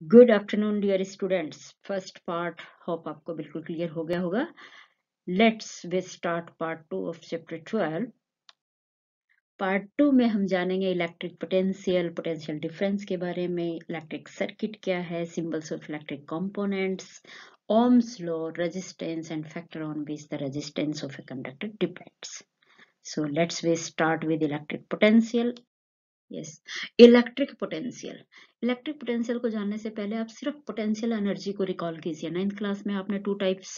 Good afternoon dear students. First part hope आपको बिल्कुल clear हो गया होगा। Let's we start part 2 of chapter 12। Part 2 में हम जानेंगे इलेक्ट्रिक पोटेंशियल, पोटेंशियल डिफरेंस के बारे में, इलेक्ट्रिक सर्किट क्या है, symbols of electric components, Ohm's law, resistance and factor on which the resistance of a conductor depends. So let's we start with electric potential. Yes, electric potential. Electric potential को जानने से पहले आप सिर्फ potential energy को recall कीजिए। 9th class में आपने 2 टाइप्स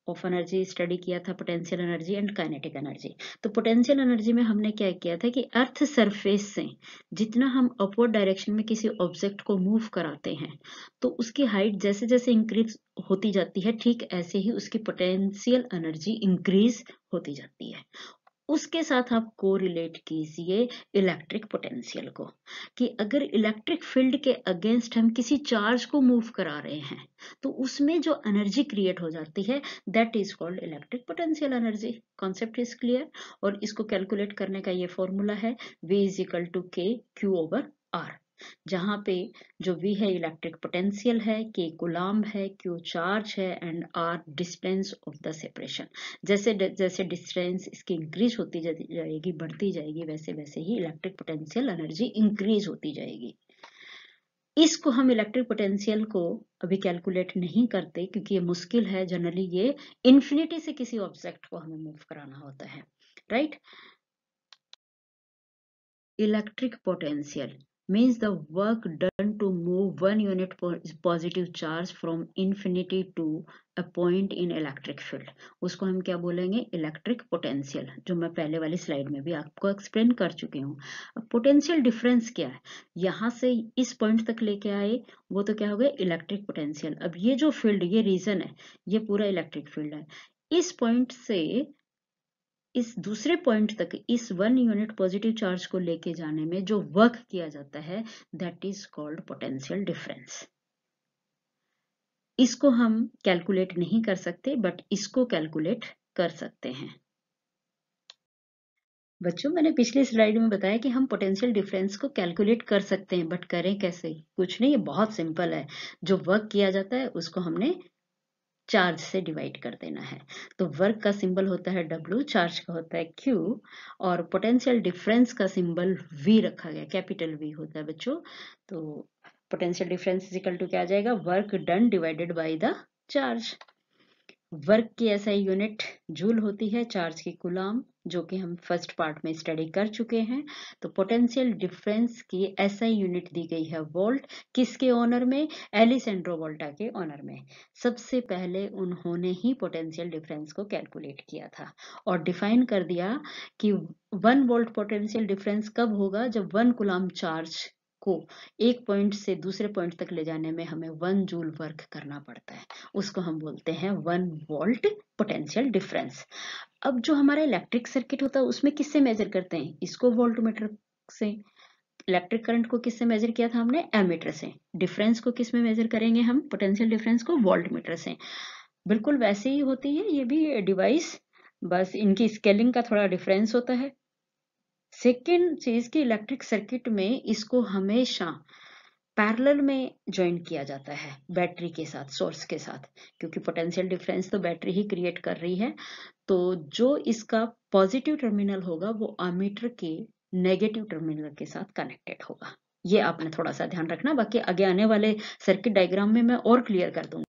ऑफ एनर्जी स्टडी किया था, potential energy and kinetic energy. तो पोटेंशियल एनर्जी में हमने क्या किया था कि अर्थ सरफेस से जितना हम अपवर्ड डायरेक्शन में किसी ऑब्जेक्ट को मूव कराते हैं तो उसकी हाइट जैसे जैसे इंक्रीज होती जाती है, ठीक ऐसे ही उसकी पोटेंशियल एनर्जी इंक्रीज होती जाती है। उसके साथ आप को रिलेट कीजिए इलेक्ट्रिक पोटेंशियल को, कि अगर इलेक्ट्रिक फील्ड के अगेंस्ट हम किसी चार्ज को मूव करा रहे हैं तो उसमें जो एनर्जी क्रिएट हो जाती है that is called electric potential energy. Concept is clear. और इसको कैलकुलेट करने का ये फॉर्मूला है V इज इक्वल टू के क्यू ओवर आर, जहां पे जो V है इलेक्ट्रिक पोटेंशियल है, K कूलम्ब है, Q चार्ज है and R distance of the separation. जैसे जैसे डिस्टेंस इसकी इंक्रीज होती जाएगी, बढ़ती जाएगी, वैसे वैसे ही इलेक्ट्रिक पोटेंशियल एनर्जी इंक्रीज होती जाएगी। इसको हम इलेक्ट्रिक पोटेंशियल को अभी कैलकुलेट नहीं करते क्योंकि ये मुश्किल है। जनरली ये इन्फिनिटी से किसी ऑब्जेक्ट को हमें मूव कराना होता है, right. Electric potential means the work done to move one unit positive charge from infinity to a point in electric field। उसको हम क्या बोलेंगे? इलेक्ट्रिक पोटेंशियल, जो मैं पहले वाली स्लाइड में भी आपको एक्सप्लेन कर चुकी हूँ। अब पोटेंशियल डिफरेंस क्या है? यहाँ से इस पॉइंट तक लेके आए वो तो क्या हो गया? Electric potential. अब ये जो फील्ड, ये रीजन है, ये पूरा इलेक्ट्रिक फील्ड है। इस पॉइंट से इस दूसरे पॉइंट तक इस 1 यूनिट पॉजिटिव चार्ज को लेके जाने में जो वर्क किया जाता है that is called potential difference. इसको हम कैलकुलेट नहीं कर सकते बट इसको कैलकुलेट कर सकते हैं। बच्चों, मैंने पिछली स्लाइड में बताया कि हम पोटेंशियल डिफरेंस को कैलकुलेट कर सकते हैं, बट करें कैसे? कुछ नहीं, ये बहुत सिंपल है। जो वर्क किया जाता है उसको हमने चार्ज से डिवाइड कर देना है। तो वर्क का सिंबल होता है W, चार्ज का होता है Q, और पोटेंशियल डिफरेंस का सिंबल V रखा गया, कैपिटल V होता है बच्चों। तो potential difference is equal to क्या आ जाएगा? Work done divided by the charge. Work की SI यूनिट जूल होती है, चार्ज की कूलम्ब, जो कि हम फर्स्ट पार्ट में स्टडी कर चुके हैं। तो पोटेंशियल डिफरेंस की SI यूनिट दी गई है वोल्ट। किसके ऑनर में? एलिसेंड्रो वोल्टा के ऑनर में। सबसे पहले उन्होंने ही पोटेंशियल डिफरेंस को कैलकुलेट किया था और डिफाइन कर दिया कि 1 वोल्ट पोटेंशियल डिफरेंस कब होगा? जब 1 कूलम्ब चार्ज को एक पॉइंट से दूसरे पॉइंट तक ले जाने में हमें 1 जूल वर्क करना पड़ता है। उसको हम बोलते हैं 1 वोल्ट पोटेंशियल डिफरेंस। अब जो हमारा इलेक्ट्रिक सर्किट होता है उसमें किससे मेजर करते हैं? इसको वोल्टमीटर से। इलेक्ट्रिक करंट को किससे मेजर किया था हमने? एमीटर से। डिफरेंस को किस में मेजर करेंगे हम? पोटेंशियल डिफरेंस को वोल्टमीटर से। बिल्कुल वैसे ही होती है ये भी डिवाइस, बस इनकी स्केलिंग का थोड़ा डिफरेंस होता है। सेकेंड चीज की इलेक्ट्रिक सर्किट में इसको हमेशा पैरेलल में ज्वाइन किया जाता है बैटरी के साथ, सोर्स के साथ, क्योंकि पोटेंशियल डिफरेंस तो बैटरी ही क्रिएट कर रही है। तो जो इसका पॉजिटिव टर्मिनल होगा वो एमीटर के नेगेटिव टर्मिनल के साथ कनेक्टेड होगा। ये आपने थोड़ा सा ध्यान रखना, बाकी आगे आने वाले सर्किट डायग्राम में मैं और क्लियर कर दूंगी।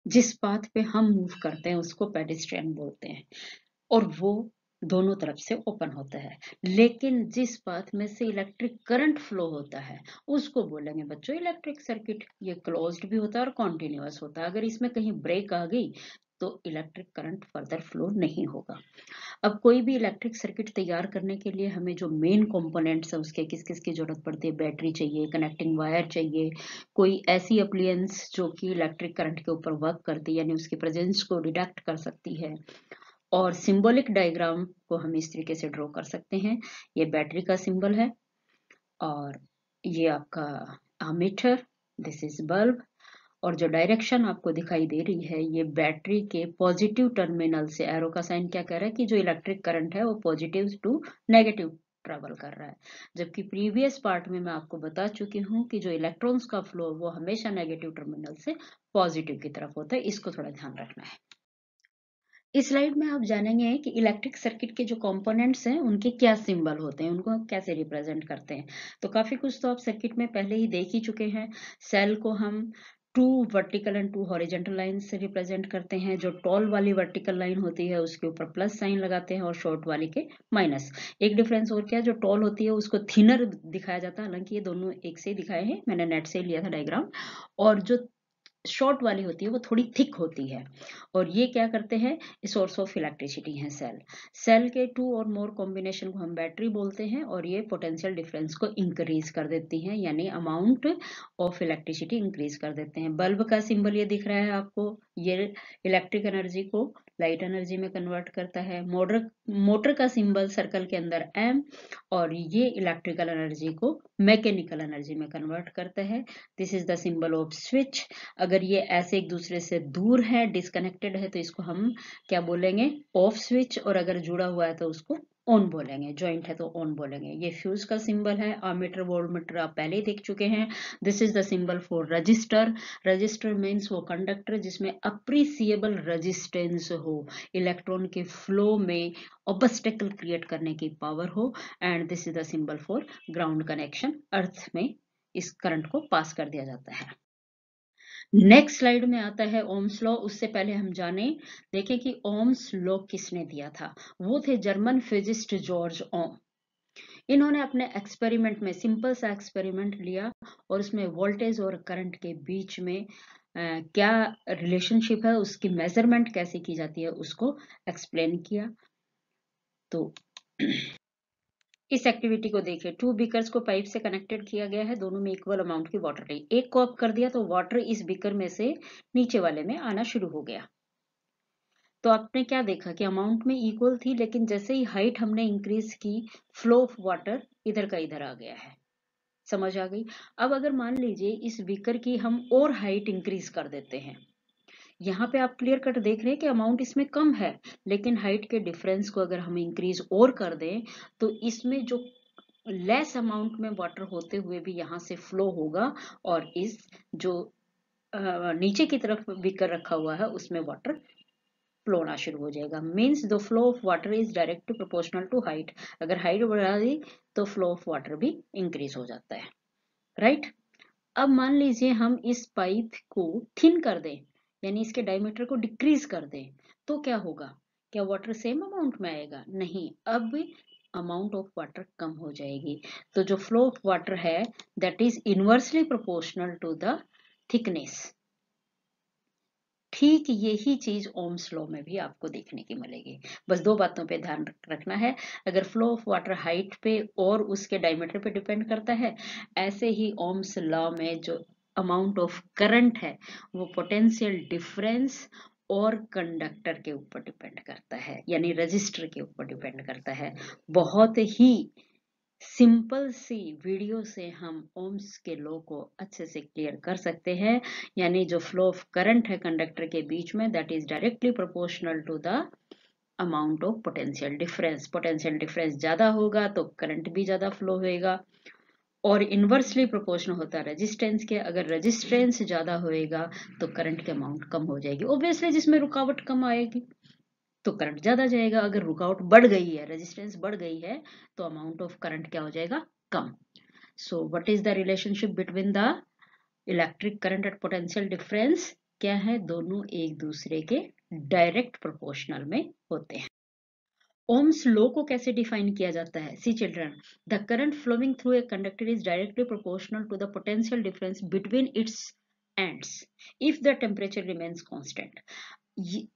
जिस पाथ पे हम मूव करते हैं उसको पेडेस्ट्रियन बोलते हैं और वो दोनों तरफ से ओपन होता है। लेकिन जिस पाथ में से इलेक्ट्रिक करंट फ्लो होता है उसको बोलेंगे बच्चों इलेक्ट्रिक सर्किट। ये क्लोज्ड भी होता है और कॉन्टिन्यूअस होता है। अगर इसमें कहीं ब्रेक आ गई तो इलेक्ट्रिक करंट फर्दर फ्लो नहीं होगा। अब कोई भी इलेक्ट्रिक सर्किट तैयार करने के लिए हमें जो मेन कंपोनेंट्स है उसके किस किस की जरूरत पड़ती है? बैटरी चाहिए, कनेक्टिंग वायर चाहिए, कोई ऐसी अप्लायंस जो कि इलेक्ट्रिक करंट के ऊपर वर्क करती है यानी उसकी प्रेजेंस को डिटेक्ट कर सकती है। और सिंबॉलिक डायग्राम को हम इस तरीके से ड्रॉ कर सकते हैं। ये बैटरी का सिंबल है और ये आपका एमीटर, दिस इज बल्ब, और जो डायरेक्शन आपको दिखाई दे रही है ये बैटरी के पॉजिटिव टर्मिनल से, एरो का साइन क्या कह रहा है कि जो इलेक्ट्रिक करंट है वो पॉजिटिव टू नेगेटिव ट्रेवल कर रहा है। जबकि प्रीवियस पार्ट में मैं आपको बता चुकी हूँ कि जो इलेक्ट्रॉन्स का फ्लो वो हमेशा नेगेटिव टर्मिनल से पॉजिटिव की तरफ होता है, इसको थोड़ा ध्यान रखना है। इस स्लाइड में आप जानेंगे कि इलेक्ट्रिक सर्किट के जो कंपोनेंट्स हैं उनके क्या सिंबल होते हैं, उनको कैसे रिप्रेजेंट करते हैं। तो काफी कुछ तो आप सर्किट में पहले ही देख ही चुके हैं। सेल को हम 2 वर्टिकल एंड 2 हॉरिजेंटल लाइन से रिप्रेजेंट करते हैं। जो टॉल वाली वर्टिकल लाइन होती है उसके ऊपर प्लस साइन लगाते हैं और शॉर्ट वाली के माइनस। एक डिफरेंस और क्या, जो टॉल होती है उसको थिनर दिखाया जाता है, हालांकि ये दोनों एक से ही दिखाए हैं, मैंने नेट से लिया था डायग्राम। और जो शॉर्ट वाली होती है वो थोड़ी थिक होती है। और ये क्या करते हैं, सोर्स ऑफ इलेक्ट्रिसिटी है सेल। सेल के 2 और मोर कॉम्बिनेशन को हम बैटरी बोलते हैं और ये पोटेंशियल डिफरेंस को इंक्रीज कर देती हैं, यानी अमाउंट ऑफ इलेक्ट्रिसिटी इंक्रीज कर देते हैं। बल्ब का सिंबल ये दिख रहा है आपको, ये इलेक्ट्रिक एनर्जी को लाइट एनर्जी में कन्वर्ट करता है। मोटर का सिंबल सर्कल के अंदर एम, और ये इलेक्ट्रिकल एनर्जी को मैकेनिकल एनर्जी में कन्वर्ट करता है। This is the symbol off switch. अगर ये ऐसे एक दूसरे से दूर है, डिस्कनेक्टेड है, तो इसको हम क्या बोलेंगे, ऑफ स्विच। और अगर जुड़ा हुआ है तो उसको ऑन बोलेंगे, ज्वाइंट है तो ऑन बोलेंगे। ये फ्यूज का सिंबल है। अमीटर वोल्टमीटर आप पहले ही देख चुके हैं। This is the symbol for register. Register means वो कंडक्टर जिसमें अप्रिसिएबल रेजिस्टेंस हो, इलेक्ट्रॉन के फ्लो में ऑब्स्टेकल क्रिएट करने की पावर हो। And this is the symbol for ground connection, earth में इस करंट को पास कर दिया जाता है। नेक्स्ट स्लाइड में आता है ओम्स लॉ। उससे पहले हम जाने देखें कि ओम्स लॉ किसने दिया था। वो थे जर्मन फिजिस्ट जॉर्ज ओम। इन्होंने अपने एक्सपेरिमेंट में सिंपल सा एक्सपेरिमेंट लिया और उसमें वोल्टेज और करंट के बीच में क्या रिलेशनशिप है, उसकी मेजरमेंट कैसे की जाती है, उसको एक्सप्लेन किया। तो इस एक्टिविटी को देखिए, 2 बीकर्स को पाइप से कनेक्टेड किया गया है, दोनों में इक्वल अमाउंट की वाटर ली। एक को अप कर दिया तो वाटर इस बीकर में से नीचे वाले में आना शुरू हो गया। तो आपने क्या देखा कि अमाउंट में इक्वल थी, लेकिन जैसे ही हाइट हमने इंक्रीज की, फ्लो ऑफ वाटर इधर का इधर आ गया है। समझ आ गई। अब अगर मान लीजिए इस बीकर की हम और हाइट इंक्रीज कर देते हैं, यहाँ पे आप क्लियर कट देख रहे हैं कि अमाउंट इसमें कम है, लेकिन हाइट के डिफरेंस को अगर हम इंक्रीज और कर दें तो इसमें जो लेस अमाउंट में वाटर होते हुए भी यहाँ से फ्लो होगा, और इस जो नीचे की तरफ बीकर रखा हुआ है उसमें वाटर फ्लो होना शुरू हो जाएगा। Means the flow of water is directly proportional to height. अगर हाइट बढ़ा दी तो फ्लो ऑफ वाटर भी इंक्रीज हो जाता है, राइट। अब मान लीजिए हम इस पाइप को थिन कर दें, यानी इसके डायमीटर को डिक्रीज कर दें, तो क्या होगा, क्या वाटर सेम अमाउंट में आएगा? नहीं, अब अमाउंट ऑफ वाटर कम हो जाएगी। तो जो फ्लो ऑफ वाटर है that is inversely proportional to the thickness. ठीक यही चीज ओम्स लॉ में भी आपको देखने की मिलेगी। बस 2 बातों पे ध्यान रखना है। अगर फ्लो ऑफ वाटर हाइट पे और उसके डायमीटर पे डिपेंड करता है, ऐसे ही ओम्स लॉ में जो अमाउंट ऑफ करंट है वो पोटेंशियल डिफरेंस और कंडक्टर के ऊपर डिपेंड करता है, यानी रजिस्टर के ऊपर डिपेंड करता है। बहुत ही सिंपल सी वीडियो से हम ओम्स के लॉ को अच्छे से क्लियर कर सकते हैं। यानी जो फ्लो ऑफ करंट है कंडक्टर के बीच में, that is directly proportional to the amount of potential difference. Potential difference ज्यादा होगा तो करंट भी ज्यादा फ्लो होएगा, और इनवर्सली प्रोपोर्शनल होता है रेजिस्टेंस के। अगर रेजिस्टेंस ज्यादा होएगा तो करंट की अमाउंट कम हो जाएगी। ऑब्वियसली जिसमें रुकावट कम आएगी तो करंट ज्यादा जाएगा। अगर रुकावट बढ़ गई है, रेजिस्टेंस बढ़ गई है, तो अमाउंट ऑफ करंट क्या हो जाएगा, कम। So what is the relationship between the electric current at potential difference? क्या है, दोनों एक दूसरे के डायरेक्ट प्रोपोर्शनल में होते हैं। ओम्स लॉ को कैसे डिफाइन किया जाता है? See children, the current flowing through a conductor is directly proportional to the potential difference between its ends if the temperature remains constant.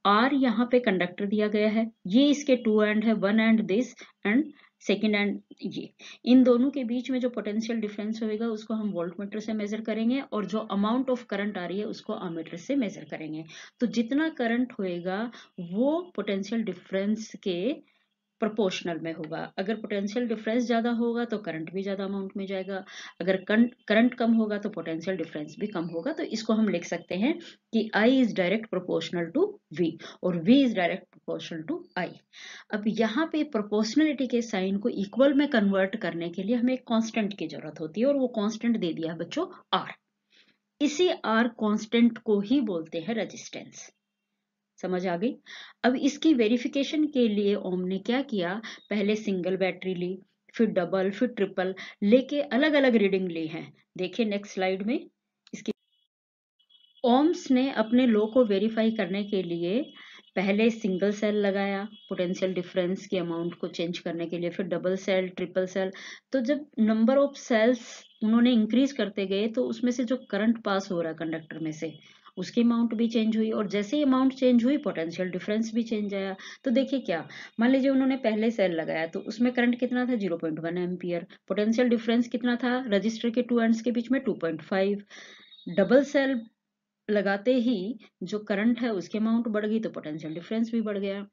R यहाँ पे कंडक्टर दिया गया है, ये इसके 2 एंड है, 1 and this and second and ये। इन दोनों के बीच में जो पोटेंशियल डिफरेंस होगा उसको हम वोल्टमीटर से मेजर करेंगे, और जो अमाउंट ऑफ करंट आ रही है उसको अमीटर से मेजर करेंगे। तो जितना करंट होएगा वो पोटेंशियल डिफरेंस के प्रोपोर्शनल में होगा। अगर पोटेंशियल डिफरेंस ज़्यादा होगा तो करंट भी ज़्यादा अमाउंट में जाएगा, अगर करंट कम होगा तो पोटेंशियल डिफरेंस भी कम होगा। तो इसको हम लिख सकते हैं कि I is direct proportional to V और V is direct proportional to I। अब यहाँ पे प्रोपोर्शनलिटी के साइन को इक्वल में कन्वर्ट करने के लिए हमें एक कांस्टेंट की जरूरत होती है और वो कांस्टेंट दे दिया है बच्चों R। इसी R कांस्टेंट को ही बोलते हैं रेजिस्टेंस। समझ आ गई? अब इसकी वेरिफिकेशन के लिए ओम ने क्या किया, पहले सिंगल बैटरी ली, फिर डबल, फिर ट्रिपल, लेके अलग अलग रीडिंग ली है। देखिए नेक्स्ट स्लाइड में इसकी ओम्स ने अपने लॉ को वेरीफाई करने के लिए पहले सिंगल सेल लगाया पोटेंशियल डिफरेंस के अमाउंट को चेंज करने के लिए, फिर डबल सेल, ट्रिपल सेल। तो जब नंबर ऑफ सेल्स उन्होंने इंक्रीज करते गए तो उसमें से जो करंट पास हो रहा है कंडक्टर में से उसकी अमाउंट भी चेंज हुई, और जैसे ही अमाउंट चेंज हुई पोटेंशियल डिफरेंस भी चेंज आया। तो देखिए क्या, मान लीजिए उन्होंने पहले सेल लगाया तो उसमें करंट कितना था 0.1 एम्पियर, पोटेंशियल डिफरेंस कितना था रजिस्टर के टू एंड्स के बीच में 2.5। डबल सेल लगाते ही जो करंट है उसकी अमाउंट बढ़ गई तो पोटेंशियल डिफरेंस भी बढ़ गया।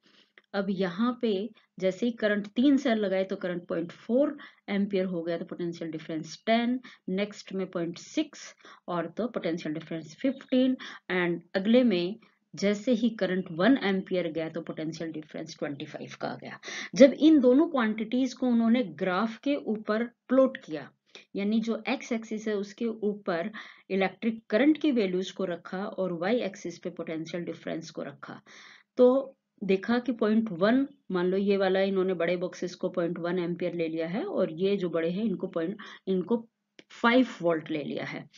अब यहाँ पे जैसे ही करंट 3 सेल लगाए तो करंट 0.4 एम्पियर हो गया तो पोटेंशियल डिफरेंस 10, नेक्स्ट में 0.6 और तो पोटेंशियल डिफरेंस 15, एंड अगले में जैसे ही करंट 1 एम्पियर गया तो पोटेंशियल डिफरेंस 25 का आ गया। जब इन दोनों क्वांटिटीज को उन्होंने ग्राफ के ऊपर प्लॉट किया, यानी जो एक्स एक्सिस है उसके ऊपर इलेक्ट्रिक करंट की वैल्यूज को रखा और वाई एक्सिस पे पोटेंशियल डिफरेंस को रखा, तो देखा कि 0.1, मान लो ये वाला इन्होंने बड़े बॉक्सेस को 0.1 एम्पियर ले लिया है और ये जो बड़े हैं इनको 5 वोल्ट ले लिया है।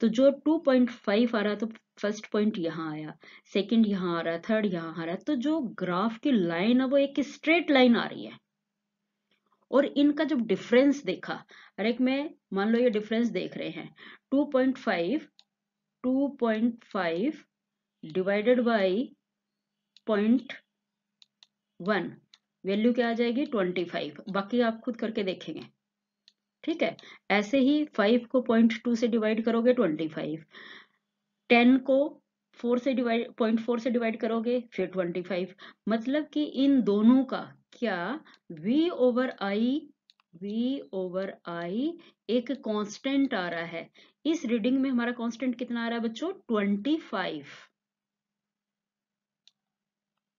तो जो 2.5 आ रहा तो फर्स्ट पॉइंट यहाँ आया, सेकंड यहाँ आ रहा है, थर्ड यहाँ आ रहा है, तो जो ग्राफ की लाइन है वो एक स्ट्रेट लाइन आ रही है। और इनका जब डिफरेंस देखा, हर एक में मान लो ये डिफरेंस देख रहे हैं 2.5 डिवाइडेड बाई 0.1, वैल्यू क्या आ जाएगी 25। बाकी आप खुद करके देखेंगे, ठीक है। ऐसे ही 5 को 0.2 से डिवाइड करोगे 25, 10 को 0.4 से डिवाइड करोगे फिर 25। मतलब कि इन दोनों का क्या V ओवर I एक कांस्टेंट आ रहा है। इस रीडिंग में हमारा कांस्टेंट कितना आ रहा है बच्चों 25।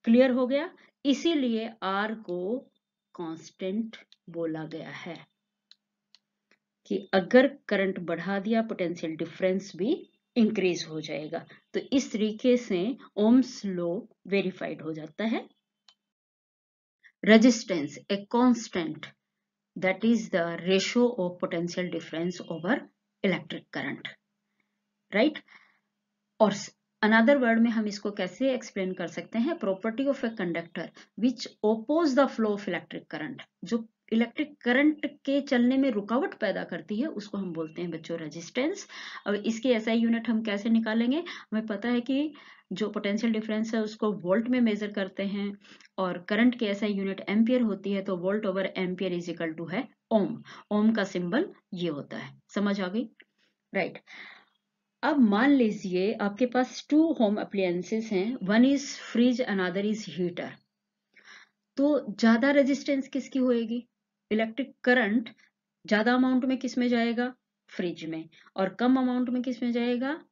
क्लियर हो गया? इसीलिए R को कांस्टेंट बोला गया है कि अगर करंट बढ़ा दिया पोटेंशियल डिफरेंस भी इंक्रीज हो जाएगा। तो इस तरीके से ओम्स लॉ वेरीफाइड हो जाता है। Resistance a constant that is the ratio of potential difference over electric current, right? और another word में हम इसको कैसे एक्सप्लेन कर सकते हैं, property of a conductor which oppose the flow of electric current, जो इलेक्ट्रिक करंट के चलने में रुकावट पैदा करती है उसको हम बोलते हैं बच्चों रेजिस्टेंस। अब इसकी एसआई यूनिट हम कैसे निकालेंगे, हमें पता है कि जो पोटेंशियल डिफरेंस है उसको वोल्ट में मेजर करते हैं और करंट की एसआई यूनिट एम्पियर होती है, तो volt over ampere is equal to है ओम। ओम का सिंबल ये होता है, समझ आ गई? राइट। अब मान लीजिए आपके पास 2 होम अप्लायंसेस हैं, one is fridge another is heater. तो ज्यादा रेजिस्टेंस किसकी होएगी, इलेक्ट्रिक करंट ज्यादा अमाउंट में किस में जाएगा, फ्रिज में, और कम अमाउंट में किस में जाएगा,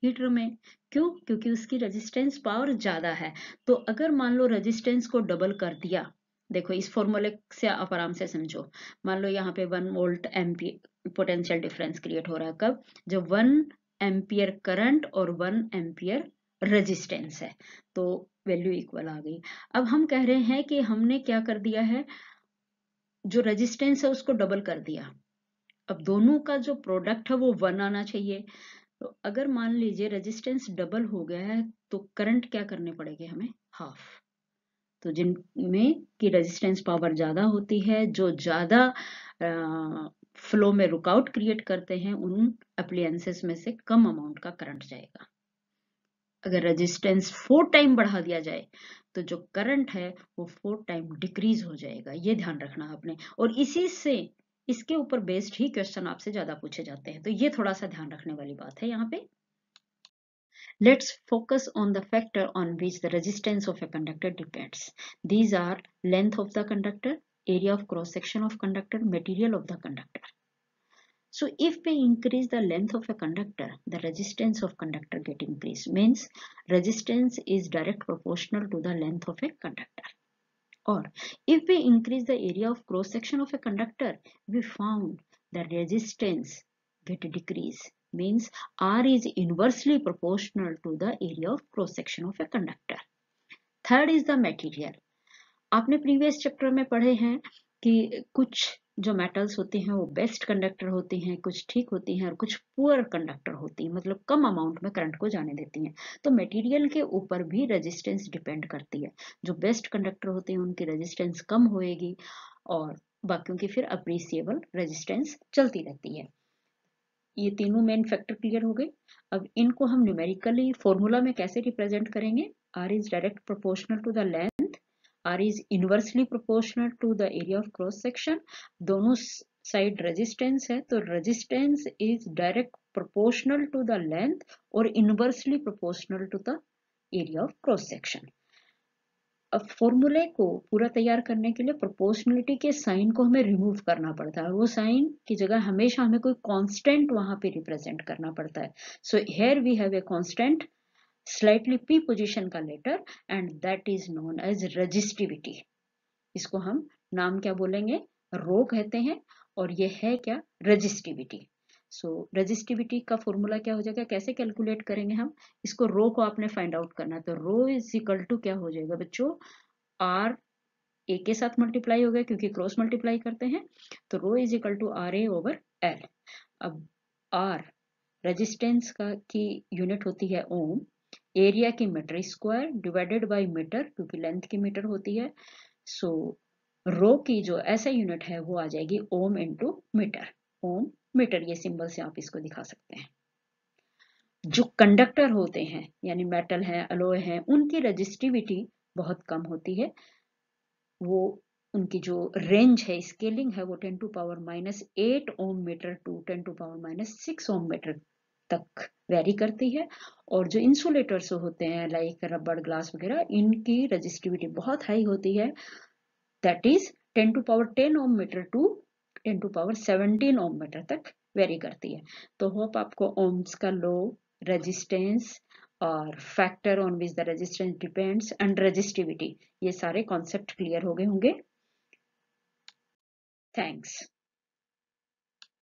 हीटर में। क्यों? क्योंकि उसकी रेजिस्टेंस पावर ज्यादा है। तो अगर मान लो रेजिस्टेंस को डबल कर दिया, देखो इस फॉर्मूले से आप आराम से समझो, मान लो यहाँ पे 1 volt ampere potential difference create हो रहा है, कब, जब 1 एम्पियर करंट और 1 एम्पियर रेजिस्टेंस है, तो वैल्यू इक्वल आ गई। अब हम कह रहे हैं कि हमने क्या कर दिया है, जो रेजिस्टेंस है उसको डबल कर दिया। अब दोनों का जो प्रोडक्ट है वो 1 आना चाहिए। तो अगर मान लीजिए रेजिस्टेंस डबल हो गया है तो करंट क्या करने पड़ेंगे हमें, हाफ। तो जिनमें की रेजिस्टेंस पावर ज्यादा होती है, जो ज्यादा फ्लो में रुकावट क्रिएट करते हैं, उन अप्लायंसेस में से कम अमाउंट का करंट जाएगा। अगर रेजिस्टेंस 4 टाइम बढ़ा दिया जाए तो जो करंट है वो 4 टाइम डिक्रीज हो जाएगा, ये ध्यान रखना आपने। और इसी से इसके ऊपर बेस्ड ही क्वेश्चन आपसे ज्यादा पूछे जाते हैं, तो ये थोड़ा सा ध्यान रखने वाली बात है यहाँ पे। Let's focus on the factor on which the resistance of a conductor depends. These are length of the conductor, area of cross section of conductor, material of the conductor. So if we increase the length of a conductor, the resistance of conductor get increased. Means resistance is direct proportional to the length of a conductor. Or if we increase the area of cross section of a conductor, we found the resistance get decreased. Means R is inversely proportional to the area of cross section of a conductor. Third is the material. आपने previous chapter में पढ़े हैं कि कुछ जो metals होते हैं वो बेस्ट कंडक्टर होती हैं, कुछ ठीक होती हैं और कुछ पुअर कंडक्टर होती हैं, मतलब कम अमाउंट में करंट को जाने देती हैं। तो मटेरियल के ऊपर भी रेजिस्टेंस डिपेंड करती है। जो बेस्ट कंडक्टर होते हैं उनकी रेजिस्टेंस कम होएगी और बाकियों की फिर अप्रिसिएबल रेजिस्टेंस चलती रहती है। ये तीनों मेन फैक्टर क्लियर हो गए। अब इनको हम न्यूमेरिकली फॉर्मूला में कैसे रिप्रेजेंट करेंगे? R is direct proportional to the length, R is inversely proportional to the area of cross section, दोनों साइड रेजिस्टेंस है तो resistance is direct proportional to the length और inversely proportional to the area of cross section. अब फॉर्मूले को पूरा तैयार करने के लिए प्रोपोर्शनलिटी के साइन को हमें रिमूव करना पड़ता है। वो साइन की जगह हमेशा हमें कोई कांस्टेंट वहां पे रिप्रेजेंट करना पड़ता है। So here we have a constant slightly p position का letter and that is known as resistivity. इसको हम नाम क्या बोलेंगे? रो कहते हैं और ये है क्या? रेजिस्टिविटी। सो रेजिस्टिविटी का फॉर्मूला क्या हो जाएगा? कैसे कैलकुलेट करेंगे हम इसको? रो को आपने फाइंड आउट करना है तो रो इज इक्वल टू क्या हो जाएगा बच्चों? आर ए के साथ मल्टीप्लाई हो गया क्योंकि क्रॉस मल्टीप्लाई करते हैं, तो rho is equal to R A over L. अब आर रेजिस्टेंस का की यूनिट होती है ओम, एरिया की metre square divided by metre क्योंकि लेंथ की मीटर होती है। सो रो की जो ऐसा यूनिट है वो आ जाएगी ओम इंटू मीटर। ओम मीटर ये सिंबल से आप इसको दिखा सकते हैं। जो कंडक्टर होते हैं यानी मेटल है, अलॉय है, उनकी रेजिस्टिविटी बहुत कम होती है। वो उनकी जो रेंज है, स्केलिंग है, वो 10 to power -8 ohm metre to 10 to power -6 ohm metre तक वेरी करती है। और जो इंसुलेटर्स होते हैं लाइक रबर, ग्लास वगैरह, इनकी रेजिस्टिविटी बहुत हाई होती है, that is 10 to power 10 ohm metre to 10 to power 17 ohm metre तक वेरी करती है। तो होप आपको ओम्स का लो, रेजिस्टेंस और factor on which the resistance depends and resistivity, ये सारे कॉन्सेप्ट क्लियर हो गए होंगे। थैंक्स।